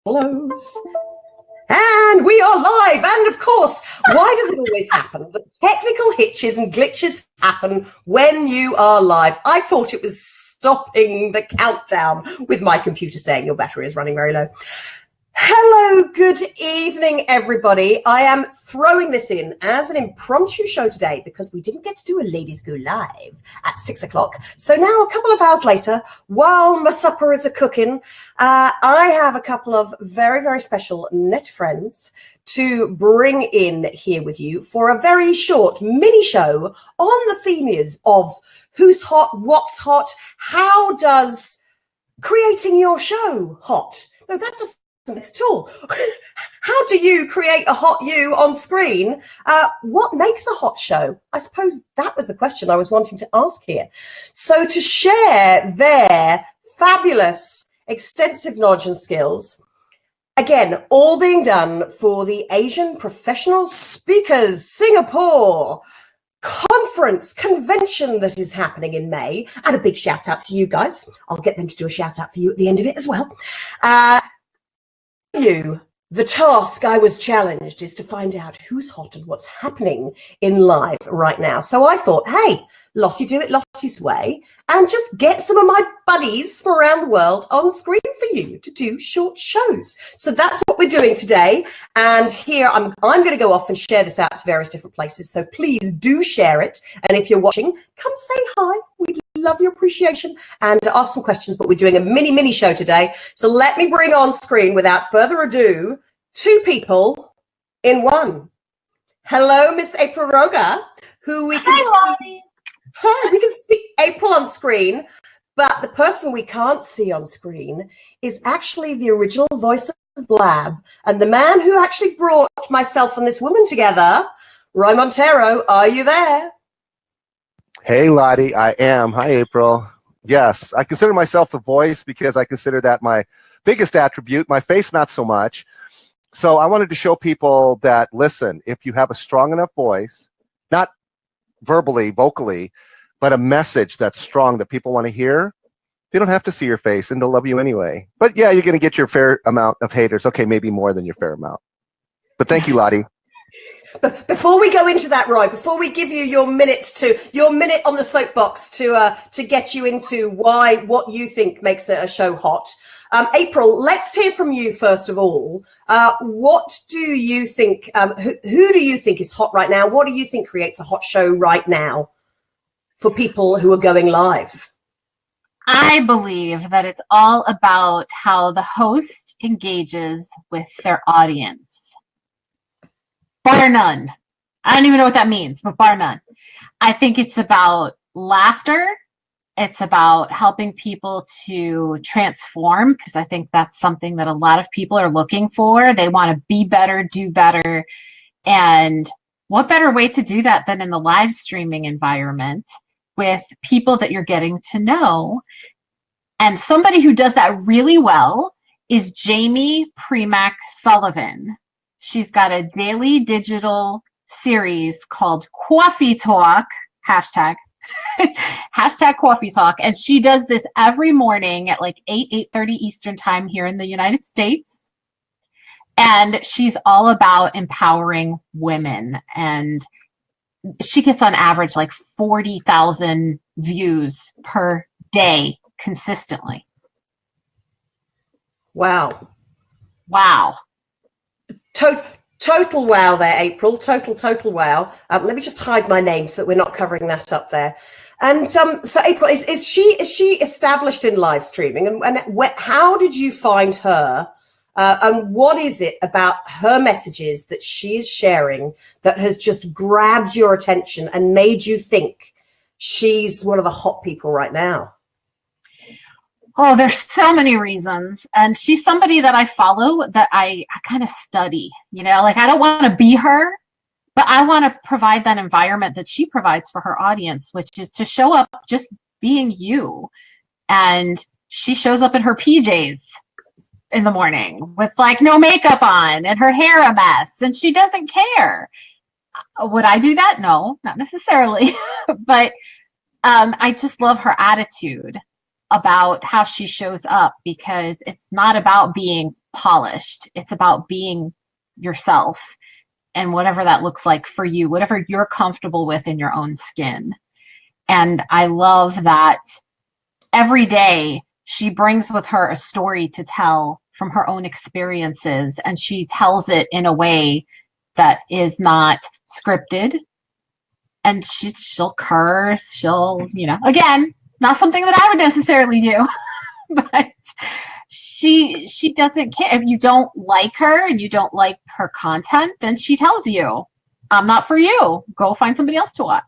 close. And we are live. And of course, why does it always happen that technical hitches and glitches happen when you are live? I thought it was stopping the countdown with my computer saying your battery is running very low. Hello, good evening, everybody. I am throwing this in as an impromptu show today because we didn't get to do a Ladies Go Live at 6 o'clock. So now, a couple of hours later, while my supper is a-cooking, I have a couple of very, very special net friends to bring in here with you for a very short mini show on the theme of who's hot, what's hot, how does creating your show hot? No, that doesn't. It's all. How do you create a hot you on screen? What makes a hot show? I suppose that was the question I was wanting to ask here. So to share their fabulous, extensive knowledge and skills, again, all being done for the Asian Professional Speakers Singapore convention that is happening in May. And a big shout out to you guys. I'll get them to do a shout out for you at the end of it as well. The task I was challenged is to find out who's hot and what's happening in live right now. So I thought, hey, Lottie, do it Lottie's way and just get some of my buddies from around the world on screen for you to do short shows. So that's what we're doing today. And here I'm going to go off and share this out to various different places. So please do share it. And if you're watching, come say hi. We'd love your appreciation and ask some questions. But we're doing a mini show today. So let me bring on screen, without further ado, two people in one. Hello, Miss April Roga, who we can see. Hi, we can see April on screen, but the person we can't see on screen is actually the original voice of Blab and the man who actually brought myself and this woman together. Roy Montero, are you there? Hey, Lottie, I am. Hi, April. Yes, I consider myself the voice because I consider that my biggest attribute, my face not so much. So I wanted to show people that, listen, if you have a strong enough voice, not vocally, but a message that's strong that people want to hear, they don't have to see your face and they'll love you anyway. But yeah, you're going to get your fair amount of haters. Okay, maybe more than your fair amount. But thank you, Lottie. But before we go into that, Roy, before we give you your minute on the soapbox to get you into what you think makes a show hot, April, let's hear from you first of all. What do you think? Who do you think is hot right now? What do you think creates a hot show right now for people who are going live? I believe that it's all about how the host engages with their audience. Bar none. I don't even know what that means, but bar none. I think it's about laughter. It's about helping people to transform, because I think that's something that a lot of people are looking for. They want to be better, do better. And what better way to do that than in the live streaming environment with people that you're getting to know? And somebody who does that really well is Jamie Premack Sullivan. She's got a daily digital series called Coffee Talk, hashtag Coffee Talk. And she does this every morning at like 8:30 Eastern time here in the United States. And she's all about empowering women. And she gets on average like 40,000 views per day consistently. Wow. Total wow there, April. Total wow. Let me just hide my name so that we're not covering that up there. And so April, is she established in live streaming? And how did you find her? And what is it about her messages that she is sharing that has just grabbed your attention and made you think she's one of the hot people right now? Oh, there's so many reasons. And she's somebody that I follow, that I kind of study, like I don't want to be her, but I want to provide that environment that she provides for her audience, which is to show up just being you. And she shows up in her PJs in the morning with like no makeup on and her hair a mess, and she doesn't care. Would I do that? No, not necessarily. But I just love her attitude about how she shows up, because it's not about being polished. It's about being yourself, and whatever that looks like for you, whatever you're comfortable with in your own skin. And I love that every day she brings with her a story to tell from her own experiences, and she tells it in a way that is not scripted. And she'll curse, she'll, again, not something that I would necessarily do, but she doesn't care. If you don't like her and you don't like her content, then she tells you, I'm not for you. Go find somebody else to watch.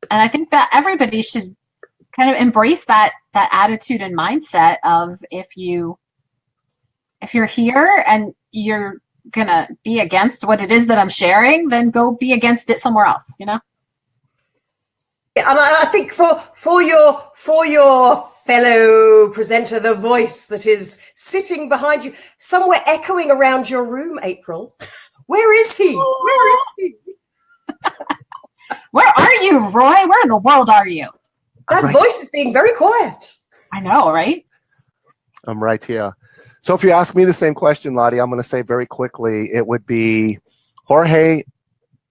And I think that everybody should kind of embrace that attitude and mindset of if you're here and you're gonna be against what it is that I'm sharing, then go be against it somewhere else, Yeah, and I think for your fellow presenter, the voice that is sitting behind you, somewhere echoing around your room, April. Where is he? Where is he? Where are you, Roy? Where in the world are you? That voice is being very quiet. I know, right? I'm right here. So if you ask me the same question, Lottie, I'm going to say very quickly, it would be Jorge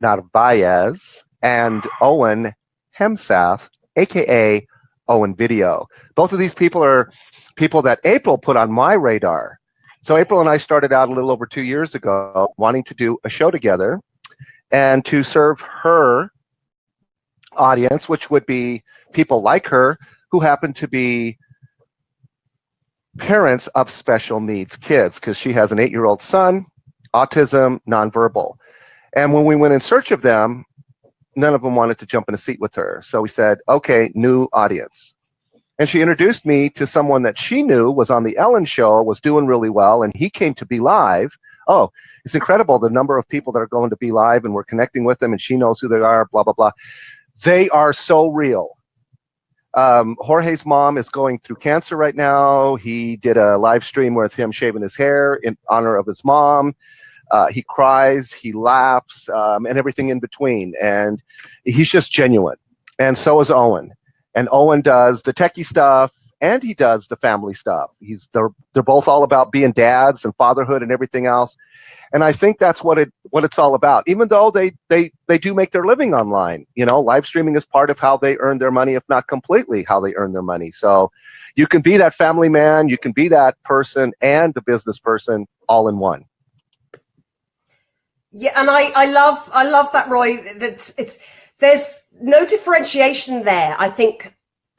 Narvaez and Owen Hemsath, a.k.a. Owen Video. Both of these people are people that April put on my radar. So April and I started out a little over 2 years ago wanting to do a show together and to serve her audience, which would be people like her who happen to be parents of special needs kids, because she has an 8-year-old son, autism, nonverbal. And when we went in search of them, none of them wanted to jump in a seat with her. So we said, okay, new audience. And she introduced me to someone that she knew was on the Ellen show, was doing really well, and he came to Be Live. Oh, it's incredible the number of people that are going to Be Live, and we're connecting with them, and she knows who they are, blah, blah, blah. They are so real. Jorge's mom is going through cancer right now. He did a live stream with him shaving his hair in honor of his mom. He cries, he laughs, and everything in between. And he's just genuine. And so is Owen. And Owen does the techie stuff, and he does the family stuff. They're both all about being dads and fatherhood and everything else. And I think that's what it's all about. Even though they do make their living online, live streaming is part of how they earn their money, if not completely how they earn their money. So you can be that family man, you can be that person and the business person all in one. Yeah, and I love that, Roy. There's no differentiation there. I think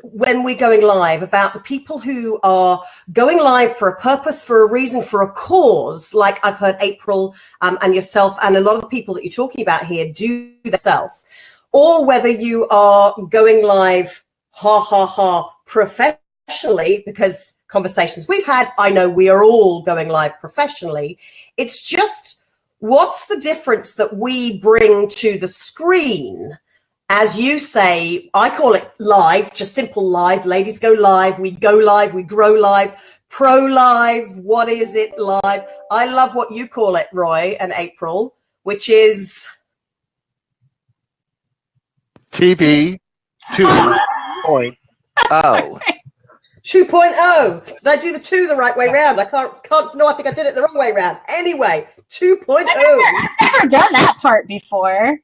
when we're going live about the people who are going live for a purpose, for a reason, for a cause, like I've heard April and yourself and a lot of the people that you're talking about here do themselves, or whether you are going live professionally, because conversations we've had, I know we are all going live professionally. It's just, what's the difference that we bring to the screen? As you say, I call it live, just simple live. Ladies go live, we go live, we grow live, pro live. What is it live? I love what you call it, Roy and April, which is TV 2.0. 2.0. Did I do the 2 the right way round? I can't. No, I think I did it the wrong way round. Anyway, 2.0. I've never done that part before.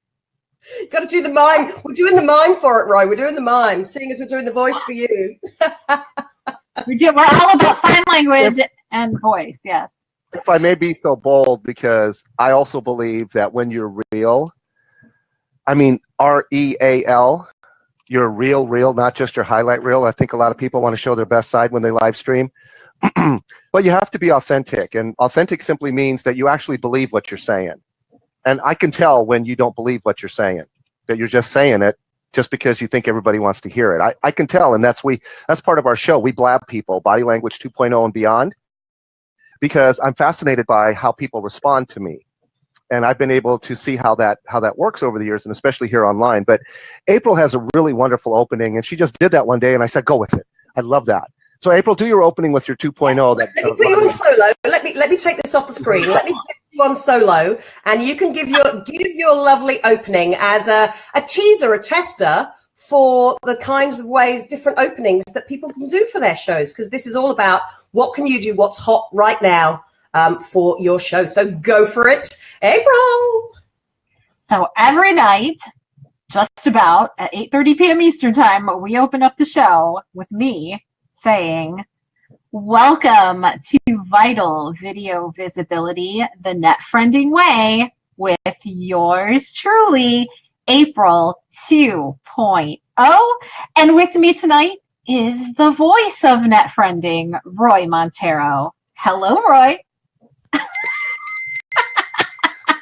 Got to do the mime. We're doing the mime for it, Roy. We're doing the mime, seeing as we're doing the voice for you. We're all about sign language and voice, yes. If I may be so bold, because I also believe that when you're real, I mean, REAL, you're real, not just your highlight reel. I think a lot of people want to show their best side when they live stream. But you have to be authentic, and authentic simply means that you actually believe what you're saying. And I can tell when you don't believe what you're saying, that you're just saying it just because you think everybody wants to hear it. I can tell, and that's part of our show. We blab people, body language 2.0 and beyond, because I'm fascinated by how people respond to me. And I've been able to see how that works over the years, and especially here online. But April has a really wonderful opening, and she just did that one day, and I said, go with it. I love that. So April, do your opening with your 2.0. Let me put you on solo. Let me take this off the screen. Let me put you on solo, and you can give your lovely opening as a teaser, a tester for the kinds of ways, different openings that people can do for their shows. Because this is all about what can you do, what's hot right now, for your show. So go for it, April. So every night, just about at 8:30 p.m. Eastern Time, we open up the show with me saying, welcome to Vital Video Visibility, the net friending way, with yours truly, April 2.0. And with me tonight is the voice of net friending, Roy Montero. Hello, Roy.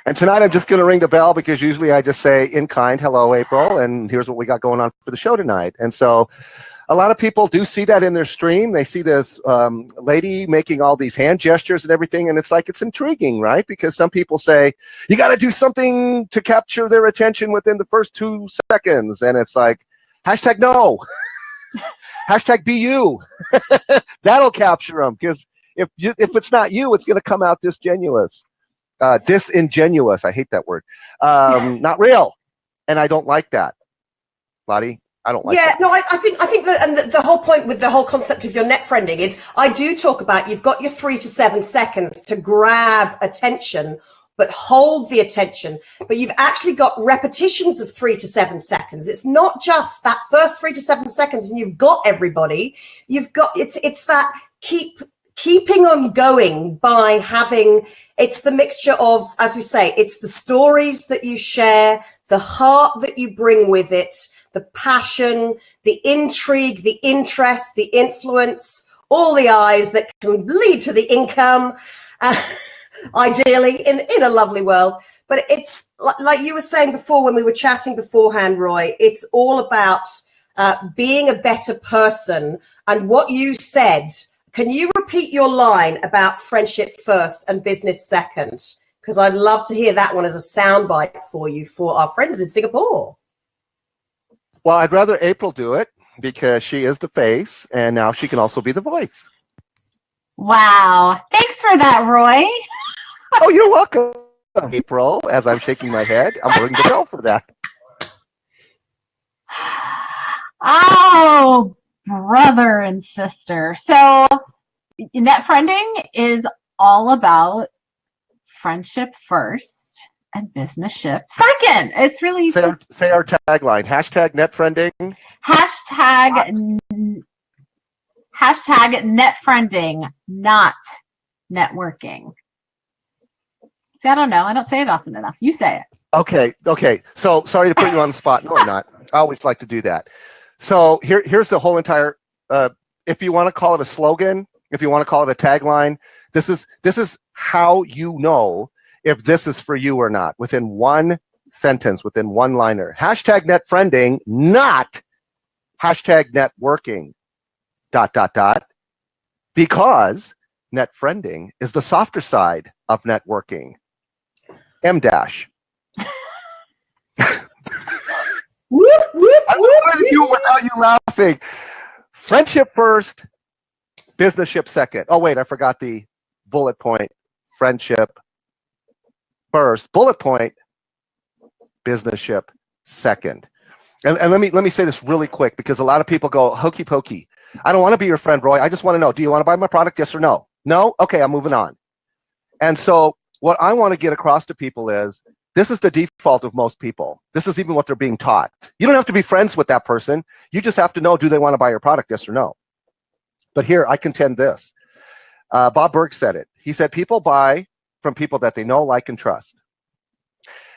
And tonight I'm just going to ring the bell because usually I just say in kind, hello, April, and here's what we got going on for the show tonight. And so a lot of people do see that in their stream. They see this lady making all these hand gestures and everything, and it's like it's intriguing, right? Because some people say, you got to do something to capture their attention within the first 2 seconds. And it's like, hashtag no. Hashtag be you. That'll capture them, because if it's not you, it's going to come out disingenuous. Disingenuous. I hate that word. Not real. And I don't like that. Lottie, I don't like that. No, I think that, and the whole point with the whole concept of your net friending is I do talk about you've got your 3 to 7 seconds to grab attention, but hold the attention. But you've actually got repetitions of 3 to 7 seconds. It's not just that first 3 to 7 seconds and you've got everybody. You've got it's that keeping on going by having, it's the mixture of, as we say, it's the stories that you share, the heart that you bring with it, the passion, the intrigue, the interest, the influence, all the eyes that can lead to the income, ideally in a lovely world. But it's like you were saying before when we were chatting beforehand, Roy, it's all about being a better person. And what you said, can you repeat your line about friendship first and business second? Because I'd love to hear that one as a soundbite for you for our friends in Singapore. Well, I'd rather April do it because she is the face, and now she can also be the voice. Wow. Thanks for that, Roy. Oh, you're welcome, April. As I'm shaking my head, I'm ringing the bell for that. Oh, brother and sister. So net friending is all about friendship first and business ship second. It's really say our tagline. Hashtag net friending. Hashtag net friending, not networking. See, I don't know. I don't say it often enough. You say it. Okay. So sorry to put you on the spot. No, I'm not. I always like to do that. So here's the whole entire, if you want to call it a slogan, if you want to call it a tagline, this is how you know if this is for you or not, within one sentence, within one liner. Hashtag net friending, not hashtag networking, ... Because net friending is the softer side of networking. M dash. I'm going to do it without you laughing. Friendship first, business ship second. Oh wait, I forgot the bullet point. Friendship first, bullet point, business ship second. And let me say this really quick, because a lot of people go hokey pokey. I don't want to be your friend, Roy. I just want to know, do you want to buy my product? Yes or no? No? Okay, I'm moving on. And so what I want to get across to people is, this is the default of most people. This is even what they're being taught. You don't have to be friends with that person. You just have to know, do they want to buy your product? Yes or no? But here, I contend this. Bob Burg said it. He said, people buy from people that they know, like, and trust.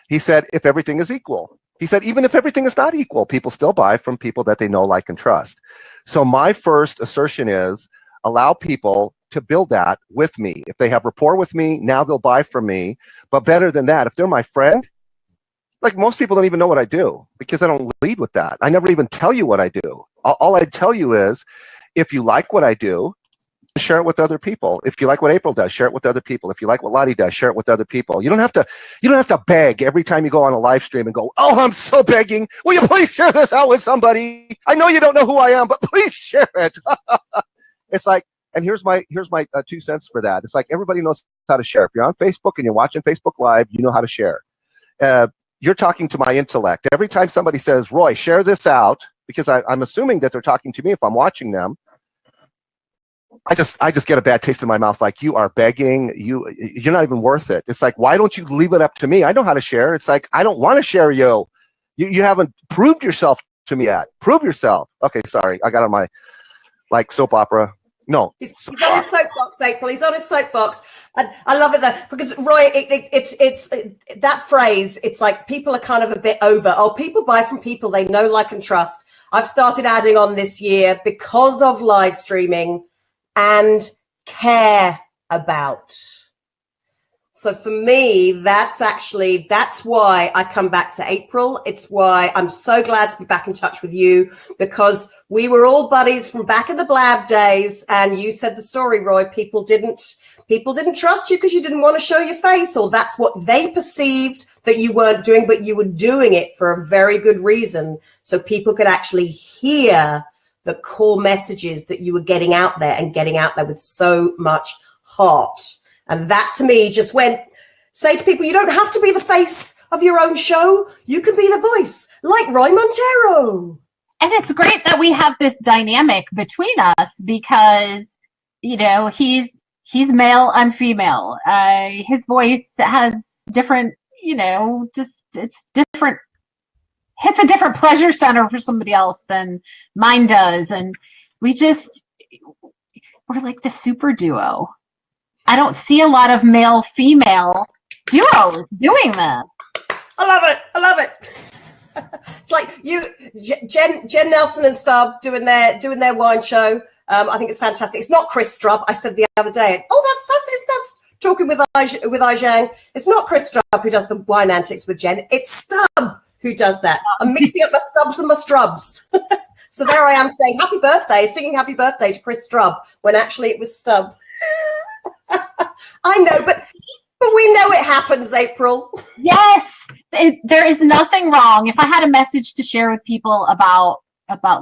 He said, if everything is equal. He said, even if everything is not equal, people still buy from people that they know, like, and trust. So my first assertion is, allow people to build that with me. If they have rapport with me, now they'll buy from me. But better than that, if they're my friend, like, most people don't even know what I do, because I don't lead with that. I never even tell you what I do. All I tell you is, if you like what I do, share it with other people. If you like what April does, share it with other people. If you like what Lottie does, share it with other people. You don't have to beg every time you go on a live stream and go, oh, I'm so begging. Will you please share this out with somebody? I know you don't know who I am, but please share it. It's like, and here's my 2 cents for that. It's like, everybody knows how to share. If you're on Facebook and you're watching Facebook Live, you know how to share. You're talking to my intellect. Every time somebody says, Roy, share this out, because I'm assuming that they're talking to me if I'm watching them, I just get a bad taste in my mouth. Like, you are begging, you're not even worth it. It's like, why don't you leave it up to me? I know how to share. It's like, I don't want to share you. You haven't proved yourself to me yet. Prove yourself. Okay, sorry, I got on my like soap opera. No, he's on his soapbox, April. He's on his soapbox. And I love it though, because Roy, it's that phrase. It's like people are kind of a bit over. Oh, people buy from people they know, like, and trust. I've started adding on this year because of live streaming and care about. So for me, that's why I come back to April. It's why I'm so glad to be back in touch with you, because we were all buddies from back in the Blab days. And you said the story, Roy, people didn't trust you because you didn't want to show your face, or that's what they perceived that you weren't doing, but you were doing it for a very good reason. So people could actually hear the core messages that you were getting out there, and getting out there with so much heart. And that to me just went, say to people, you don't have to be the face of your own show. You can be the voice, like Roy Montero. And it's great that we have this dynamic between us, because, you know, he's male, I'm female. His voice has different, you know, it's different. Hits a different pleasure center for somebody else than mine does. And we're like the super duo. I don't see a lot of male-female duos doing this. I love it. It's like you, Jen Nelson and Stubb doing their wine show. I think it's fantastic. It's not Chris Strubb. I said the other day. Oh, that's talking with Zhang. It's not Chris Strubb who does the wine antics with Jen. It's Stubb who does that. I'm mixing up my Stubbs and my Strubbs. So there I am saying happy birthday, singing happy birthday to Chris Strubb when actually it was Stubb. I know, but we know it happens, April. Yes, there is nothing wrong. If I had a message to share with people about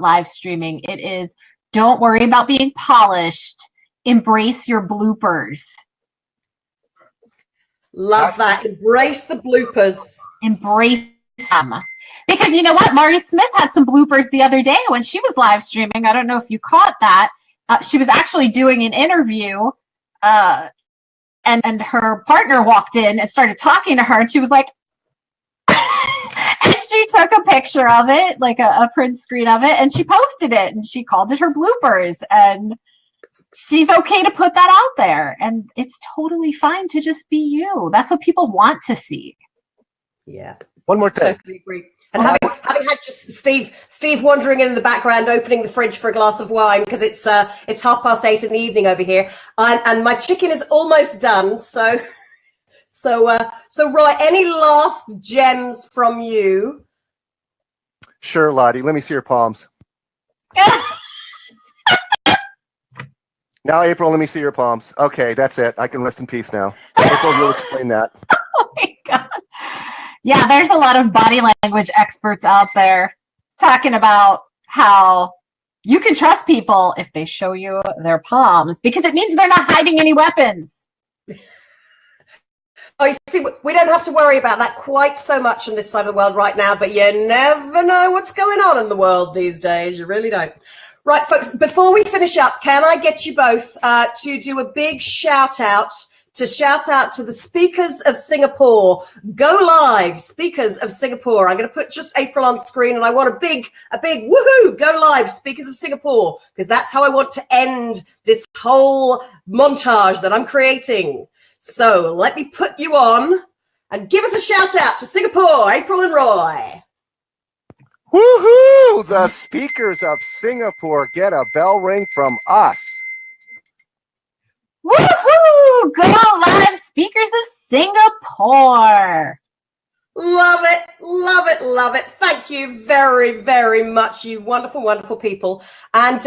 live streaming, it is, don't worry about being polished. Embrace your bloopers. Love that. Embrace the bloopers. Embrace them. Because you know what? Mari Smith had some bloopers the other day when she was live streaming. I don't know if you caught that. She was actually doing an interview, and her partner walked in and started talking to her, and she was like, and she took a picture of it, like a print screen of it, and she posted it, and she called it her bloopers. And she's okay to put that out there, and it's totally fine to just be you. That's what people want to see. Yeah. One more thing. Totally agree. And having had just Steve wandering in the background, opening the fridge for a glass of wine, because it's 8:30 in the evening over here, and my chicken is almost done. So Roy, any last gems from you? Sure, Lottie. Let me see your palms. Now, April, let me see your palms. Okay, that's it. I can rest in peace now. April, you'll explain that. Oh my God. Yeah, there's a lot of body language experts out there talking about how you can trust people if they show you their palms, because it means they're not hiding any weapons. Oh, you see, we don't have to worry about that quite so much on this side of the world right now, but you never know what's going on in the world these days. You really don't. Right, folks, before we finish up, can I get you both to do a big shout out to the speakers of Singapore? Go live, speakers of Singapore. I'm going to put just April on screen, and I want a big woohoo, go live, speakers of Singapore, because that's how I want to end this whole montage that I'm creating. So let me put you on and give us a shout out to Singapore, April and Roy. Woohoo! The speakers of Singapore get a bell ring from us. Woohoo! Go live, speakers of Singapore. Love it, love it, love it. Thank you very, very much, you wonderful, wonderful people. And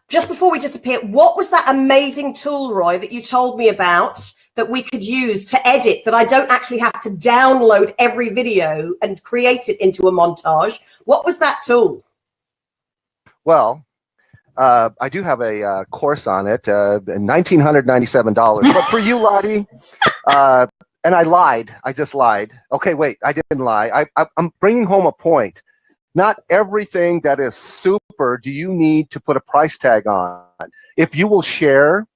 just before we disappear, what was that amazing tool, Roy, that you told me about that we could use to edit, that I don't actually have to download every video and create it into a montage? What was that tool? Well, I do have a course on it, $1,997. But for you, Lottie, and I lied. I just lied. Okay, wait, I didn't lie. I'm bringing home a point. Not everything that is super cheaper do you need to put a price tag on? If you will share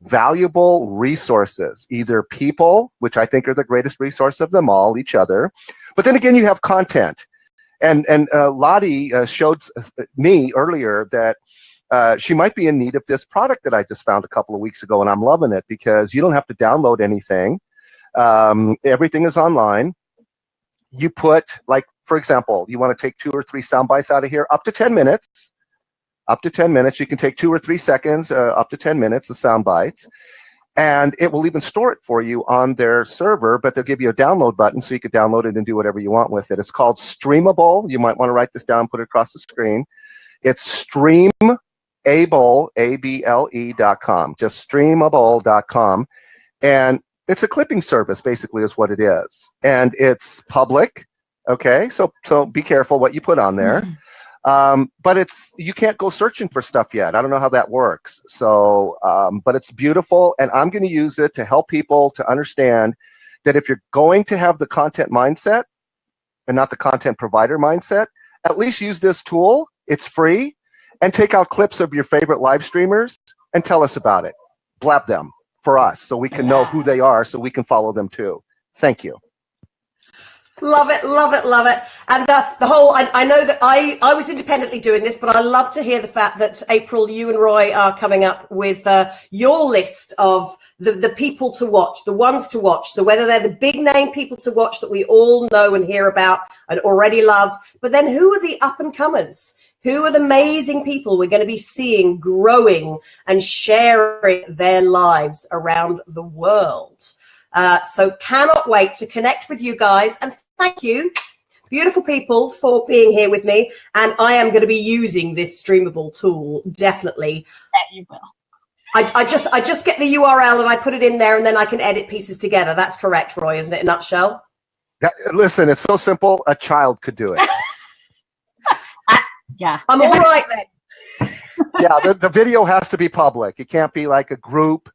valuable resources, either people, which I think are the greatest resource of them all, each other, but then again, you have content. And Lottie showed me earlier that she might be in need of this product that I just found a couple of weeks ago, and I'm loving it because you don't have to download anything. Everything is online. You put, like, for example, you want to take 2 or 3 sound bites out of here, up to 10 minutes. Up to 10 minutes. You can take 2 or 3 seconds, up to 10 minutes of sound bites. And it will even store it for you on their server, but they'll give you a download button so you can download it and do whatever you want with it. It's called Streamable. You might want to write this down, put it across the screen. It's Streamable, ABLE.com, just streamable.com. And it's a clipping service, basically, is what it is. And it's public, okay? So be careful what you put on there. But you can't go searching for stuff yet. I don't know how that works. So, but it's beautiful, and I'm going to use it to help people to understand that if you're going to have the content mindset and not the content provider mindset, at least use this tool. It's free, and take out clips of your favorite live streamers and tell us about it. Blab them for us so we can know who they are, so we can follow them too. Thank you. Love it, love it, love it. And the whole, I know that I was independently doing this, but I love to hear the fact that, April, you and Roy are coming up with your list of the people to watch, the ones to watch. So whether they're the big name people to watch that we all know and hear about and already love, but then who are the up and comers? Who are the amazing people we're going to be seeing growing and sharing their lives around the world? So cannot wait to connect with you guys, and thank you, beautiful people, for being here with me. And I am going to be using this Streamable tool, definitely. Yeah, you will. I just get the URL and I put it in there, and then I can edit pieces together. That's correct, Roy, isn't it, in a nutshell? Listen, it's so simple, a child could do it. Yeah. I'm all right then. Yeah, the video has to be public. It can't be like a group.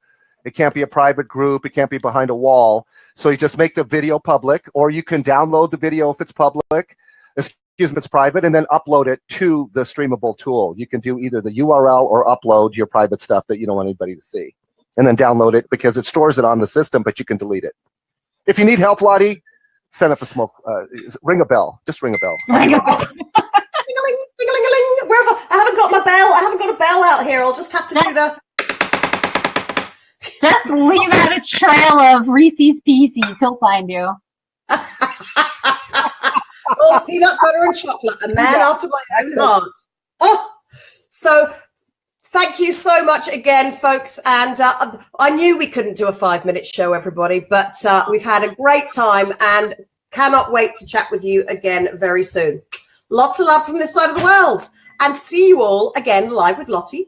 It can't be a private group. It can't be behind a wall. So you just make the video public, or you can download the video if it's public, if it's private, and then upload it to the Streamable tool. You can do either the URL or upload your private stuff that you don't want anybody to see, and then download it because it stores it on the system, but you can delete it. If you need help, Lottie, send up a smoke. Ring a bell. Just ring a bell. Ring a bell. Ding-a-ling, wherever. I haven't got my bell. I haven't got a bell out here. I'll just have to do the... Just leave out a trail of Reese's Pieces. He'll find you. Oh, peanut butter and chocolate. A man after my own heart. Oh, so thank you so much again, folks. And I knew we couldn't do a 5-minute show, everybody, but we've had a great time and cannot wait to chat with you again very soon. Lots of love from this side of the world, and see you all again live with Lottie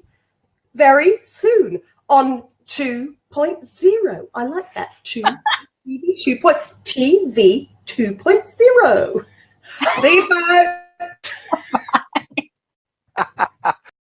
very soon on 2.0. I like that. TV 2.0. See you, folks.